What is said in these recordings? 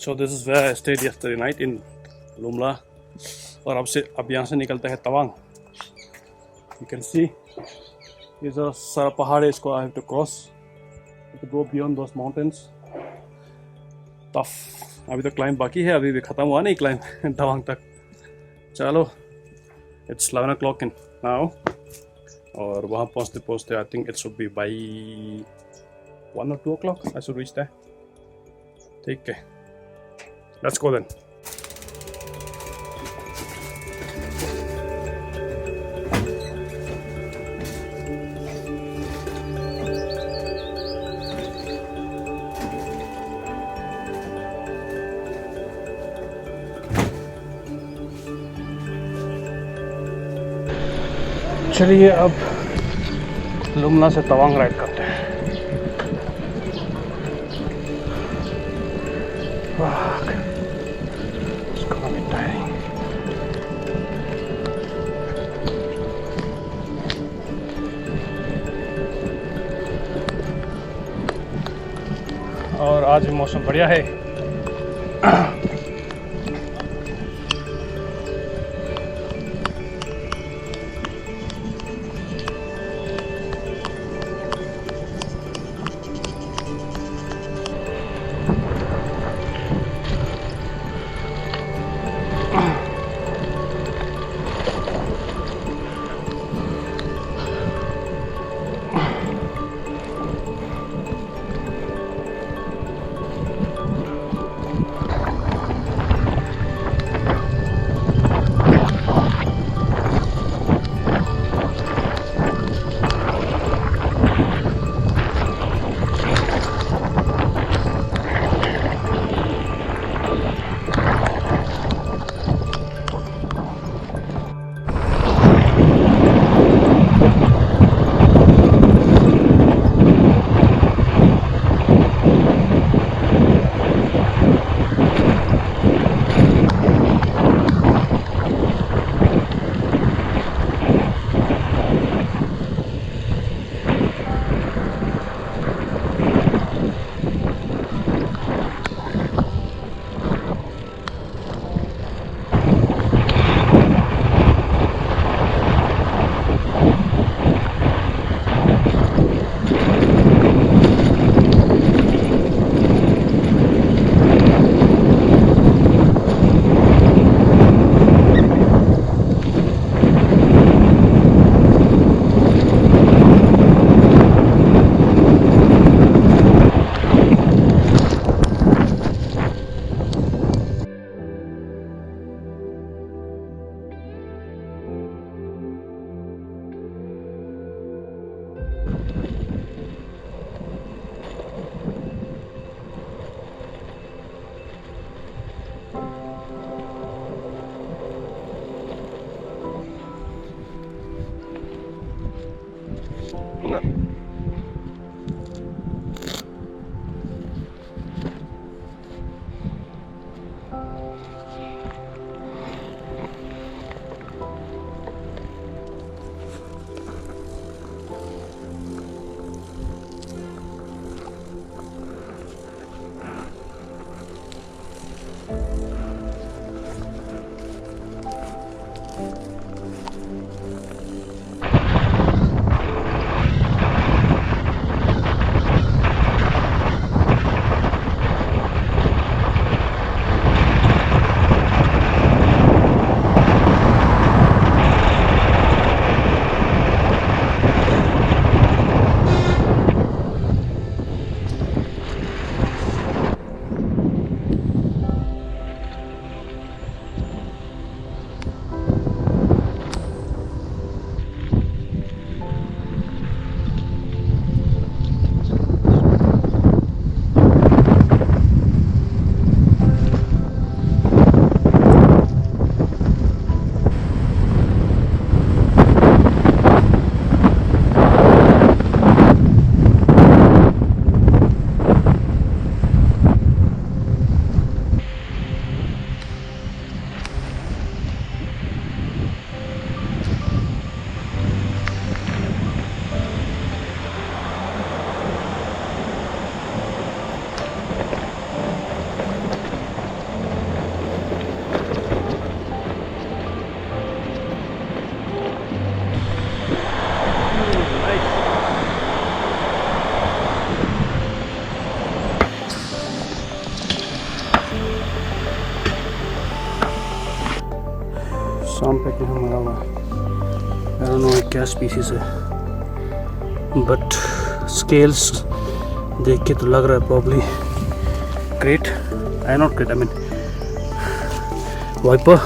So this is where I stayed yesterday night in Lumla. और अब यहाँ से निकलते हैं तवांग. You can see ये जो सारा पहाड़ है इसको I have to cross. I have to go beyond those mountains. Tough. अभी तो क्लाइंब बाकी है, अभी भी ख़त्म हुआ नहीं क्लाइंब तवांग तक. चलो, it's 11 o'clock now. और वहाँ पहुँचते पहुँचते I think it should be by 1 or 2 o'clock I should reach there. ठीक है, let's go then. चलिए अब लुमला से तवांग राइड करते हैं. और आज भी मौसम बढ़िया है. मरा हुआ I don't know क्या स्पीसीज है बट स्केल्स देख के तो लग रहा है probably krait I not krait I mean viper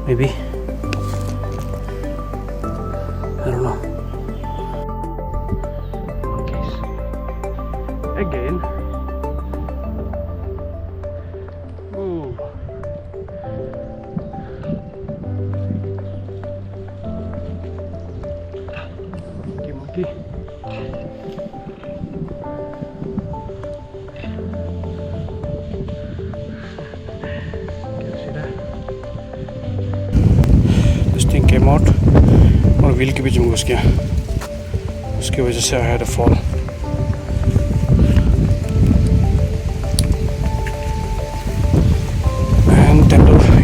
maybe I don't know again ooh monkey this thing came out और व्हील के बीच में घुस गया उसकी वजह से I had a fall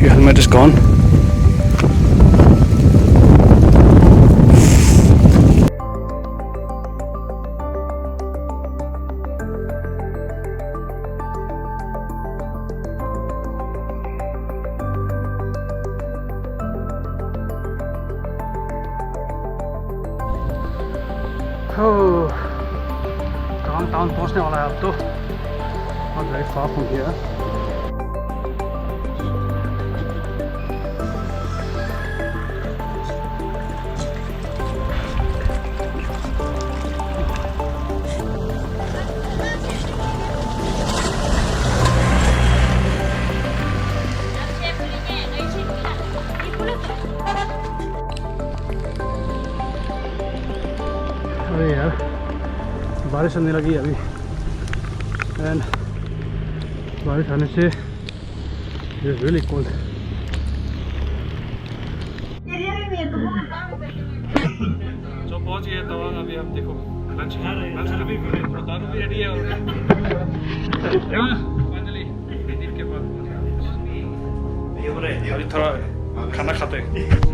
your helmet is gone. Oh, Tawang town पहुंचने वाला है अब तो not very far from here. अरे यार बारिश आने लगी अभी एंड बारिश आने से इट इज रियली कोल्ड तो पहुंच गए तवांग अभी हम देखो लंच अभी दारू भी रेडी है और फाइनली दिन के बाद अभी थोड़ा खाना खाते हैं